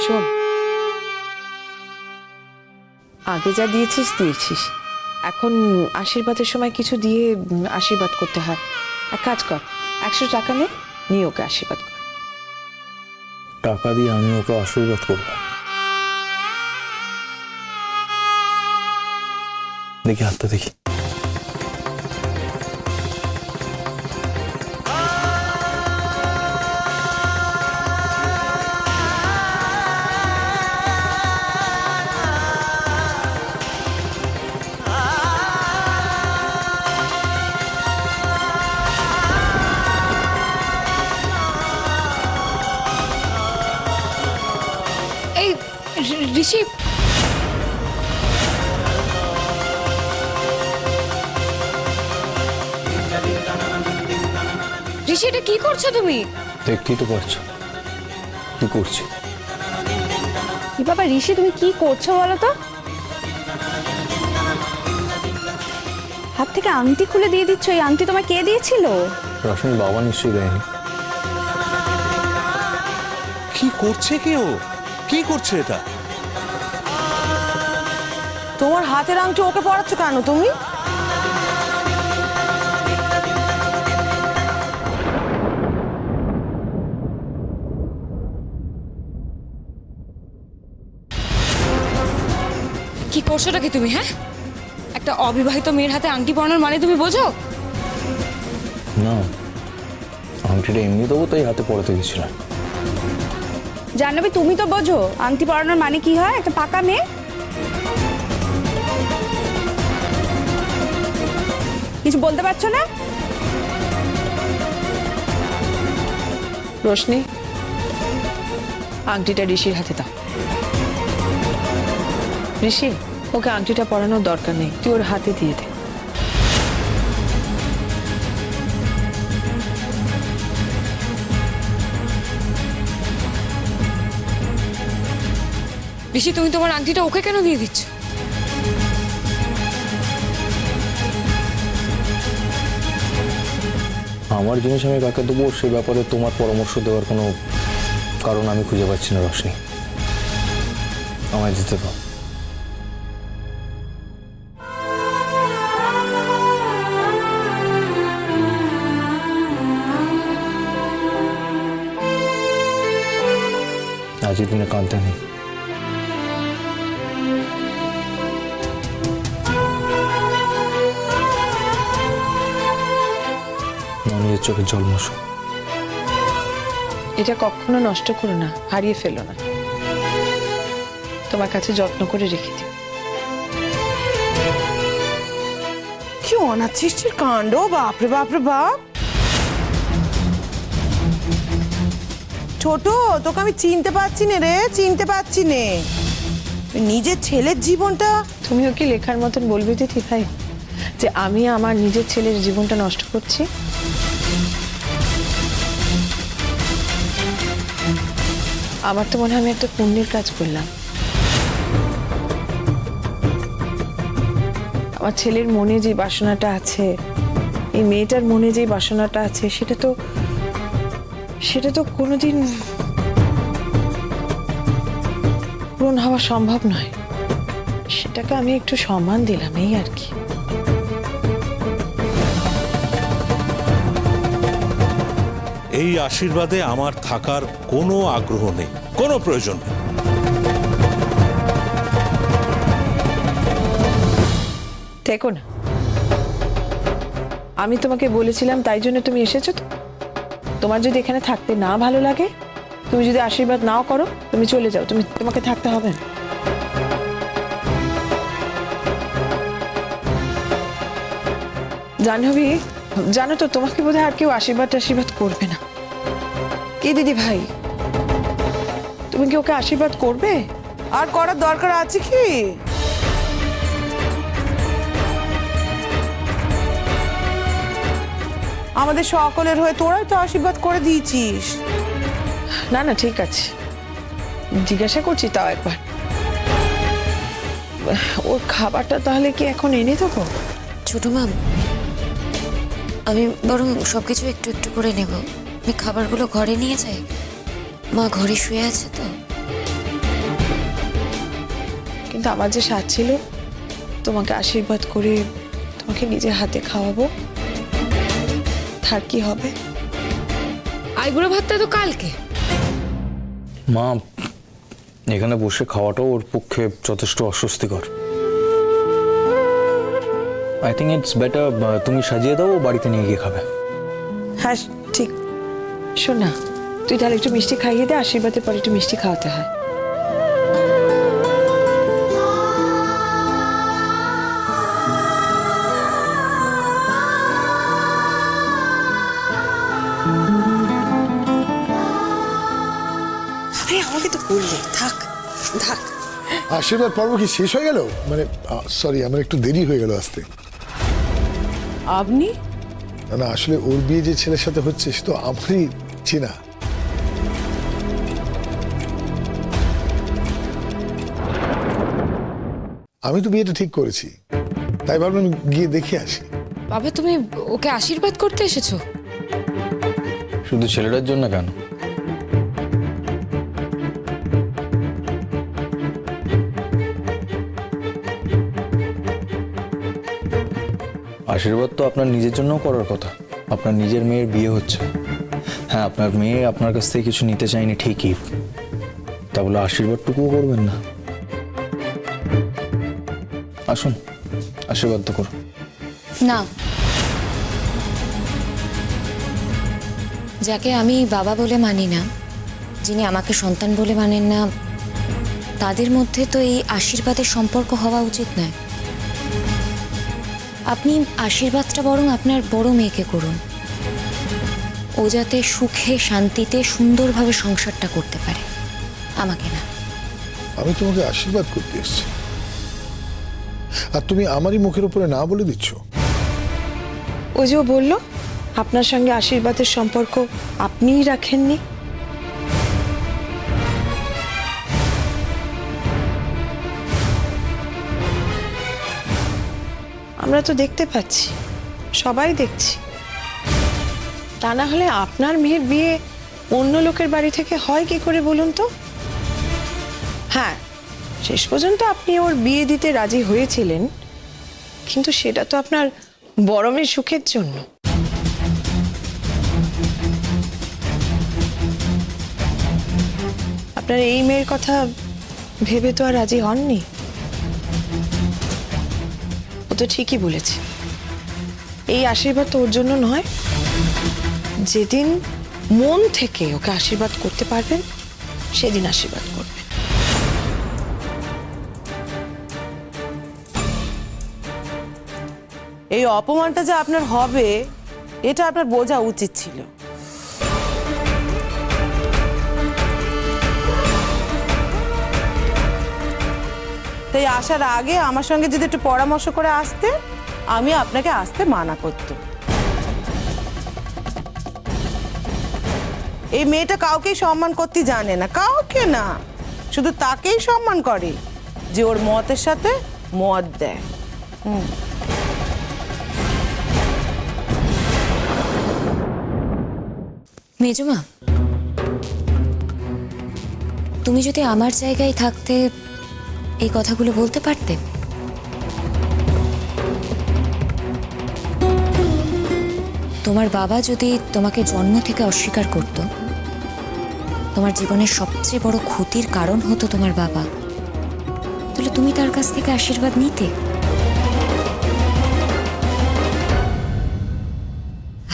শোন, আগে যা দিয়েছিস দিয়েছিস, এখন আশীর্বাদের সময় কিছু দিয়ে আশীর্বাদ করতে হয়। এক কাজ কর, 100 টাকা নিয়ে ওকে আশীর্বাদ কর। টাকা দিয়ে আমি ওকে আশীর্বাদ করব? দেখি হাতটা দেখি। এই ঋষি, ঋষি এটা কি করছো তুমি? দেখতেই তো পারছো কি করছি। কি বাবা ঋষি, তুমি কি করছো বলো তো? হাত থেকে আংটি খুলে দিয়ে দিচ্ছ। এই আংটি তোমায় কে দিয়েছিল? রশ্মির বাবা নিশ্চয়ই দেয়নি। কি করছে কেউ? কি করছে এটা? তোমার হাতের আংটি ওকে পরাচ্ছ কেন তুমি? কি করছোটা কি তুমি? হ্যাঁ, একটা অবিবাহিত মেয়ের হাতে আংটি পরানোর মানে তুমি বোঝো? না, আংটিটা এমনি দেবো তাই হাতে পড়াতে গেছিলাম। জাহ্নবী, তুমি তো বোঝো আংটি পরানোর মানে কি হয়, একটা পাকা মেয়ে। কিছু বলতে পারছো না? রোশনি, আংটিটা ঋষির হাতে দাও। ঋষি, ওকে আংটিটা পরানোর দরকার নেই, তুই ওর হাতে দিয়ে দে। ঋষি, তুমি তোমার আংটিটা ওকে কেন দিয়ে দিচ্ছ? আমার জিনিস আমি কাকে দেবো সে ব্যাপারে তোমার পরামর্শ দেওয়ার কোনো কারণ আমি খুঁজে পাচ্ছি না রশ্মি। আমায় যেতে দাও। আজকের দিনে কাঁদতে নেই। নিজের চোখে জল মোছো। এটা কখনো নষ্ট করো না, হারিয়ে ফেলো না, তোমার কাছে যত্ন করে রেখে দিও। কি অনাথ সৃষ্টির কাণ্ড! বাপরে বাপরে বাপ! ছোট, তোকে আমি চিনতে পারছি না রে, চিনতে পারছি নে। নিজের ছেলের জীবনটা তুমিও কি লেখার মতন বলবে দিদি ভাই যে আমি আমার নিজের ছেলের জীবনটা নষ্ট করছি? আমার তো মনে হয় আমি একটা পুণ্যের কাজ করলাম। আমার ছেলের মনে যে বাসনাটা আছে, এই মেয়েটার মনে যে বাসনাটা আছে, সেটা তো কোনোদিন পূরণ হওয়া সম্ভব নয়। সেটাকে আমি একটু সম্মান দিলাম, এই আর কি। এই আশীর্বাদে আমার থাকার কোনো আগ্রহ নেই, কোনো প্রয়োজন নেই। থেকো না, আমি তোমাকে বলেছিলাম তাই জন্য তুমি এসেছো। তো তোমার যদি এখানে থাকতে না ভালো লাগে, তুমি যদি আশীর্বাদ নাও করো, তুমি চলে যাও, তোমাকে থাকতে হবে না। জাহ্নবী, জানো তো তোমাকে বোধহয় আর কেউ আশীর্বাদ করবে না। কি দিদি ভাই, তুমি কি ওকে আশীর্বাদ করবে? আর করার দরকার আছে কি? আমাদের সকলের হয়ে তোরাই তো আশীর্বাদ করে দিয়েছিস। না না, ঠিক আছে, জিজ্ঞাসা করছি তাও একবার। ওর খাবারটা তাহলে কি এখন এনে দেবো? ছোট মাম, আমি বরং সবকিছু একটু একটু করে নেব। আমি খাবারগুলো ঘরে নিয়ে যাই, মা ঘরে শুয়ে আছে তো। কিন্তু আমার যে স্বাদ ছিল তোমাকে আশীর্বাদ করে তোমাকে নিজের হাতে খাওয়াবো, তার কি হবে? আইবুড়ো ভাতটা তো কালকে। মা, এখানে বসে খাওয়াটাও ওর পক্ষে যথেষ্ট অস্বস্তিকর। আই থিঙ্ক ইটস বেটার তুমি সাজিয়ে দাও, ও বাড়িতে নিয়ে গিয়ে খাবে। হ্যাঁ ঠিক। শোন না, তুই তাহলে একটু মিষ্টি খাইয়ে দে, আশীর্বাদের পরে একটু মিষ্টি খাওয়াতে হয়। আরে আমাকে তো বললি, থাক থাক। আশীর্বাদ পর্ব কি শেষ হয়ে গেল? মানে সরি, আমার একটু দেরি হয়ে গেল আসতে। আপনি না না, আসলে ওর বিয়ে যে ছেলের সাথে হচ্ছে সে তো আমারই চেনা। আমি তো বিয়েটা ঠিক করেছি, তাই ভাবলাম গিয়ে দেখে আসি। বাবা তুমি ওকে আশীর্বাদ করতে এসেছো? শুধু ছেলেটার জন্য কেন, আশীর্বাদ তো আপনার নিজের জন্যও করার কথা। আপনার নিজের মেয়ের বিয়ে হচ্ছে। হ্যাঁ, আপনার মেয়ে আপনার কাছ থেকে কিছু নিতে চায়নি ঠিকই, তা বলে আশীর্বাদটুকুও করবেন না? আসুন, আশীর্বাদ তো করুন। না, যাকে আমি বাবা বলে মানি না, যিনি আমাকে সন্তান বলে মানেন না, তাদের মধ্যে তো এই আশীর্বাদের সম্পর্ক হওয়া উচিত নয়। আপনি আশীর্বাদটা বরং আপনার বড় মেয়েকে করুন, ও যাতে সুখে শান্তিতে সুন্দরভাবে সংসারটা করতে পারে, আমাকে না। আমি তোমাকে আশীর্বাদ করতে এসেছি, আর তুমি আমারই মুখের উপরে না বলে দিচ্ছ। ও যে বললো আপনার সঙ্গে আশীর্বাদের সম্পর্ক আপনিই রাখেননি। আমরা তো দেখতে পাচ্ছি, সবাই দেখছি। তা না হলে আপনার মেয়ের বিয়ে অন্য লোকের বাড়ি থেকে হয় কি করে বলুন তো? হ্যাঁ, শেষ পর্যন্ত আপনি ওর বিয়ে দিতে রাজি হয়েছিলেন, কিন্তু সেটা তো আপনার বড় মেয়ের সুখের জন্য। আপনার এই মেয়ের কথা ভেবে তো আর রাজি হননি। ও তো ঠিকই বলেছে, এই আশীর্বাদ তো ওর জন্য নয়। যেদিন মন থেকে ওকে আশীর্বাদ করতে পারবেন সেদিন আশীর্বাদ করবেন। এই অপমানটা যে আপনার হবে এটা আপনার বোঝা উচিত ছিল। তাই আসার আগে আমার সঙ্গে যদি একটু পরামর্শ করে আসতে, আমি আপনাকে আসতে মানা করতাম। এই মেয়েটা কাউকেই সম্মান করতে জানে না, কাউকে না, শুধু তাকেই সম্মান করে যে ওর মতের সাথে মত দেয়। মেজমা, তুমি যদি আমার জায়গায় থাকতে এই কথাগুলো বলতে পারতে? তোমার বাবা যদি তোমাকে জন্ম থেকে অস্বীকার করত, তোমার জীবনের সবচেয়ে বড় ক্ষতির কারণ হতো তোমার বাবা, তাহলে তুমি তার কাছ থেকে আশীর্বাদ নিতে?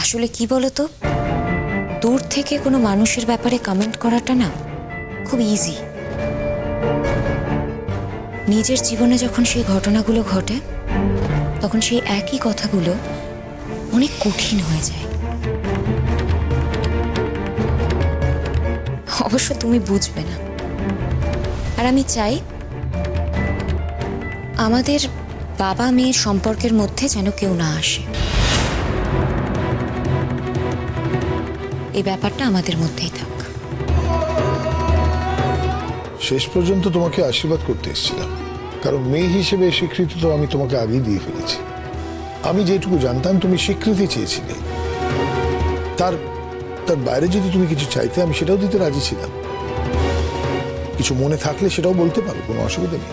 আসলে কি বলো তো, দূর থেকে কোনো মানুষের ব্যাপারে কমেন্ট করাটা না খুব ইজি। নিজের জীবনে যখন সেই ঘটনাগুলো ঘটে তখন সেই একই কথাগুলো অনেক কঠিন হয়ে যায়। অবশ্য তুমি বুঝবে না। আর আমি চাই আমাদের বাবা মেয়ের সম্পর্কের মধ্যে যেন কেউ না আসে। এই ব্যাপারটা আমাদের মধ্যেই থাক। শেষ পর্যন্ত তোমাকে আশীর্বাদ করতে এসেছিলাম, কারণ মেয়ে হিসেবে স্বীকৃতি তো আমি তোমাকে আগেই দিয়ে ফেলেছি। আমি যেটুকু জানতাম তুমি স্বীকৃতি চেয়েছিলে, তার বাইরে যদি তুমি কিছু চাইতে আমি সেটাও দিতে রাজি ছিলাম। কিছু মনে থাকলে সেটাও বলতে পারো, কোনো অসুবিধা নেই।